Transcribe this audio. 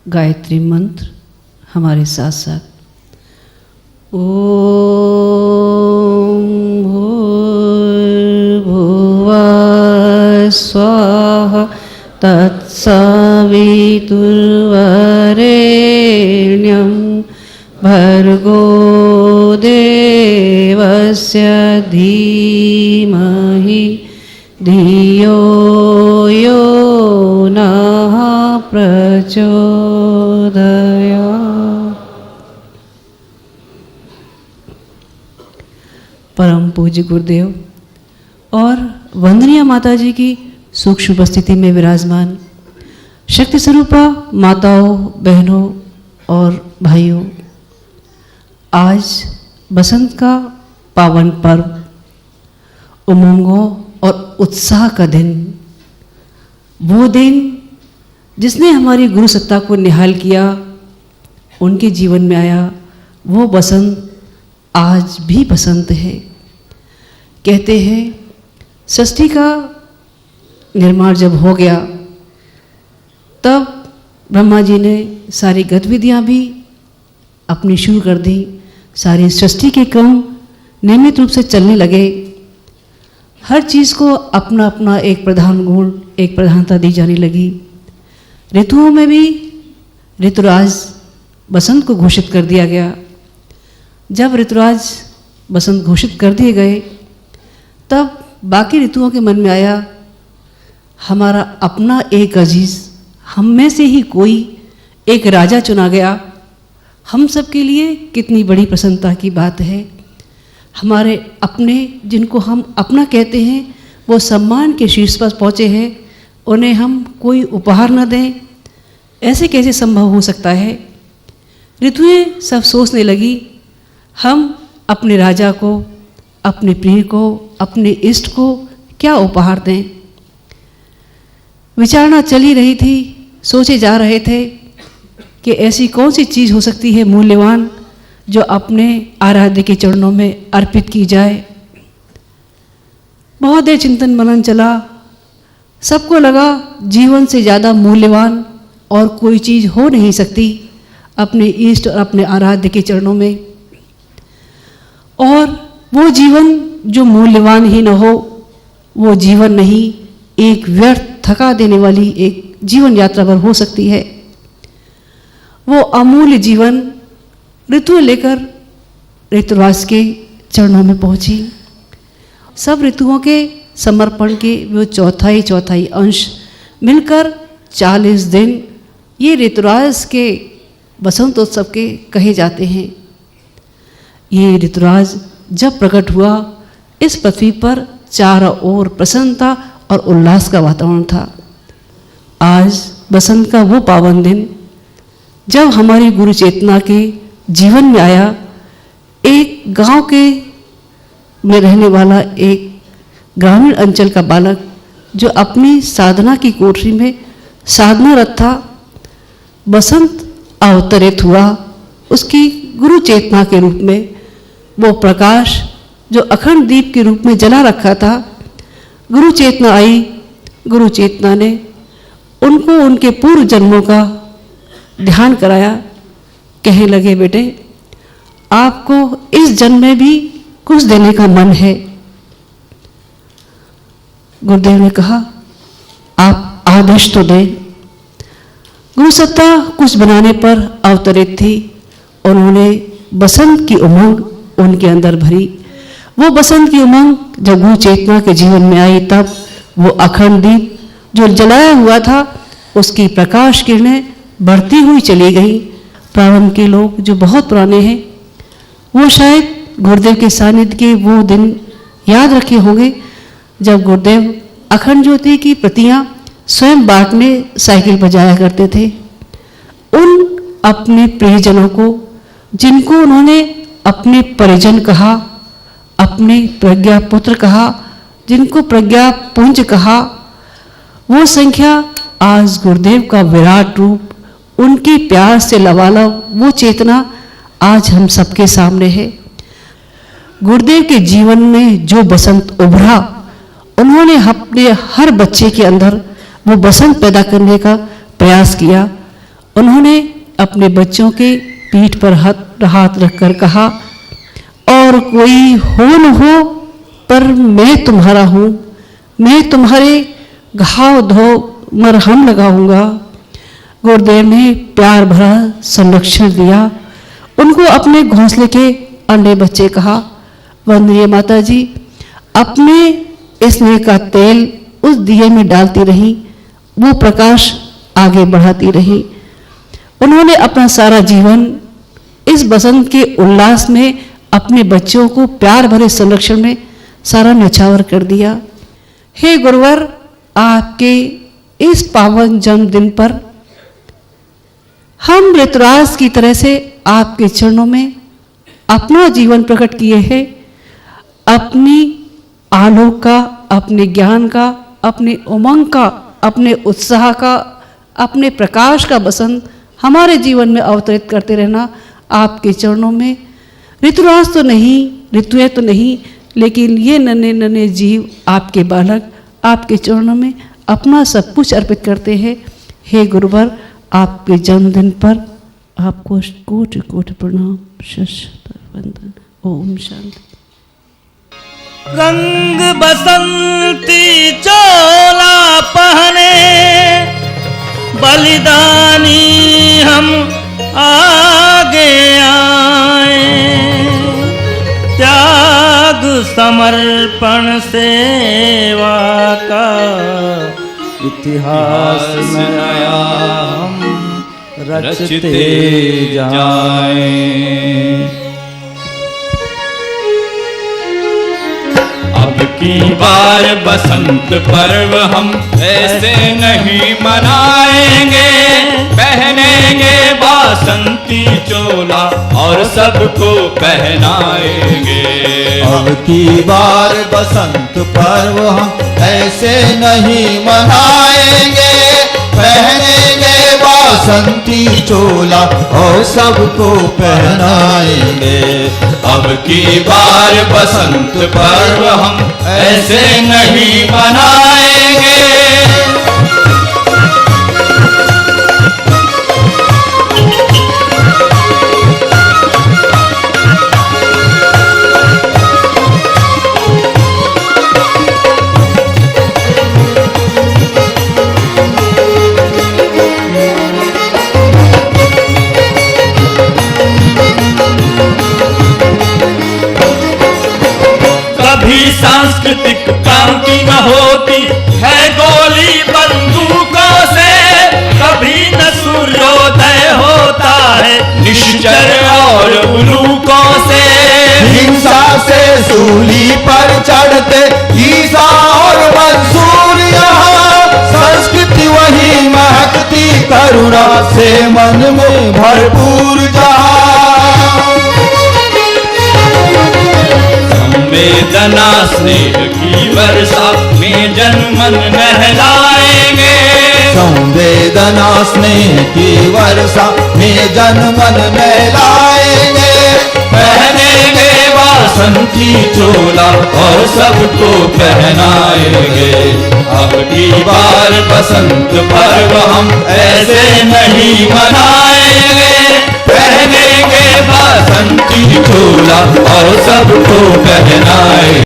गायत्री मंत्र हमारे साथ साथ। ओम भूर्भुवः स्वाहा तत्सवितुर्वरेण्यं भर्गो देवस्य धीमहि धियो यो नः प्रचोदयात्। परम पूज्य गुरुदेव और वंदनीय माता जी की सूक्ष्म उपस्थिति में विराजमान शक्ति स्वरूपा माताओं, बहनों और भाइयों, आज बसंत का पावन पर्व, उमंगों और उत्साह का दिन, वो दिन जिसने हमारी गुरु सत्ता को निहाल किया, उनके जीवन में आया वो बसंत आज भी बसंत है। कहते हैं सृष्टि का निर्माण जब हो गया तब ब्रह्मा जी ने सारी गतिविधियाँ भी अपनी शुरू कर दी। सारी सृष्टि के क्रम नियमित रूप से चलने लगे। हर चीज़ को अपना अपना एक प्रधान गुण, एक प्रधानता दी जाने लगी। ऋतुओं में भी ऋतुराज बसंत को घोषित कर दिया गया। जब ऋतुराज बसंत घोषित कर दिए गए तब बाकी ऋतुओं के मन में आया, हमारा अपना एक अजीज, हम में से ही कोई एक राजा चुना गया। हम सब के लिए कितनी बड़ी प्रसन्नता की बात है। हमारे अपने, जिनको हम अपना कहते हैं, वो सम्मान के शीर्ष पर पहुँचे हैं, उन्हें हम कोई उपहार न दें, ऐसे कैसे संभव हो सकता है। ऋतुएं सब सोचने लगी, हम अपने राजा को, अपने प्रिय को, अपने इष्ट को क्या उपहार दें। विचारणा चली रही थी, सोचे जा रहे थे कि ऐसी कौन सी चीज़ हो सकती है मूल्यवान जो अपने आराध्य के चरणों में अर्पित की जाए। बहुत देर चिंतन मनन चला। सबको लगा जीवन से ज़्यादा मूल्यवान और कोई चीज़ हो नहीं सकती अपने इष्ट और अपने आराध्य के चरणों में। और वो जीवन जो मूल्यवान ही न हो, वो जीवन नहीं, एक व्यर्थ थका देने वाली एक जीवन यात्रा पर हो सकती है। वो अमूल्य जीवन ऋतु लेकर ऋतुराज के चरणों में पहुंची। सब ऋतुओं के समर्पण के वो चौथाई अंश मिलकर 40 दिन ये ऋतुराज के बसंतोत्सव के कहे जाते हैं। ये ऋतुराज जब प्रकट हुआ, इस पृथ्वी पर चारों ओर प्रसन्नता और उल्लास का वातावरण था। आज बसंत का वो पावन दिन जब हमारी गुरु चेतना के जीवन में आया। एक गांव के में रहने वाला एक ग्रामीण अंचल का बालक जो अपनी साधना की कोठरी में साधनारत था, बसंत अवतरित हुआ। उसकी गुरु चेतना के रूप में वो प्रकाश जो अखंड दीप के रूप में जला रखा था, गुरु चेतना आई। गुरु चेतना ने उनको उनके पूर्व जन्मों का ध्यान कराया। कहने लगे, बेटे आपको इस जन्म में भी कुछ देने का मन है। गुरुदेव ने कहा, आप आदेश तो दें। गुरु सत्ता कुछ बनाने पर अवतरित थी। उन्होंने बसंत की उमंग उनके अंदर भरी। वो बसंत की उमंग जब गुरु चेतना के जीवन में आई, तब वो अखंड दीप जो जलाया हुआ था, उसकी प्रकाश किरणें बढ़ती हुई चली गई। प्रारंभ के लोग जो बहुत पुराने हैं, वो शायद गुरुदेव के सानिध्य के वो दिन याद रखे होंगे जब गुरुदेव अखंड ज्योति की प्रतियां स्वयं बांटने साइकिल पर जाया करते थे। उन अपने प्रियजनों को, जिनको उन्होंने अपने परिजन कहा, अपने प्रज्ञा पुत्र कहा, जिनको प्रज्ञा पुंज कहा, वो संख्या आज गुरुदेव का विराट रूप, उनके प्यार से लबालब वो चेतना आज हम सबके सामने है। गुरुदेव के जीवन में जो बसंत उभरा, उन्होंने अपने हर बच्चे के अंदर वो बसंत पैदा करने का प्रयास किया। उन्होंने अपने बच्चों के पीठ पर हाथ रखकर कहा, और कोई हो न हो पर मैं तुम्हारा हूँ, मैं तुम्हारे घाव धो मरहम लगाऊंगा। गुरुदेव ने प्यार भरा संरक्षण दिया, उनको अपने घोंसले के अंडे बच्चे कहा। वंदनीय माता जी अपने स्नेह का तेल उस दिए में डालती रही, वो प्रकाश आगे बढ़ाती रही। उन्होंने अपना सारा जीवन इस बसंत के उल्लास में अपने बच्चों को प्यार भरे संरक्षण में सारा न्यौछावर कर दिया। हे गुरुवर, आपके इस पावन जन्मदिन पर हम ऋतुराज की तरह से आपके चरणों में अपना जीवन प्रकट किए हैं। अपनी आलोक का, अपने ज्ञान का, अपने उमंग का, अपने उत्साह का, अपने प्रकाश का बसंत हमारे जीवन में अवतरित करते रहना आपके चरणों में। ऋतुराज तो नहीं, ऋतुएं तो नहीं, लेकिन ये नन्हे नन्हे जीव, आपके बालक आपके चरणों में अपना सब कुछ अर्पित करते हैं। हे गुरुवर, आपके जन्मदिन पर आपको कोटि कोटि प्रणाम, शत वंदन। ओम शांति। रंग बसंती चोला पहने बलिदानी हम आगे आए, त्याग समर्पण सेवा का इतिहास में नया हम रचते जाएं। अब की बार बसंत पर्व हम ऐसे नहीं मनाएंगे, पहनेंगे बासंती चोला और सबको पहनाएंगे। अब की बार बसंत पर्व हम ऐसे नहीं मनाएंगे, पहनेंगे बासंती चोला और सबको पहनाएंगे। अब की बार बसंत पर्व हम ऐसे नहीं मनाएंगे। सांस्कृतिक क्रांति न होती है गोली बंदूकों से, कभी न सूर्योदय होता है निश्चर और उलूकों से। हिंसा से सूली पर चढ़ते ईसा और मंसूर, यहाँ संस्कृति वही महकती करुणा से मन में भरपूर जहाँ। संवेदना स्नेह की वर्षा में जनमन नहलाएंगे, संवेदना स्नेह की वर्षा में जनमन नहलाएंगे। पहनेंगे बासंती चोला और सबको पहनाएंगे। अब की बार बसंत पर्व हम ऐसे नहीं मनाएंगे, पहनेंगे बासंती चोला और सबको पहनाएंगे।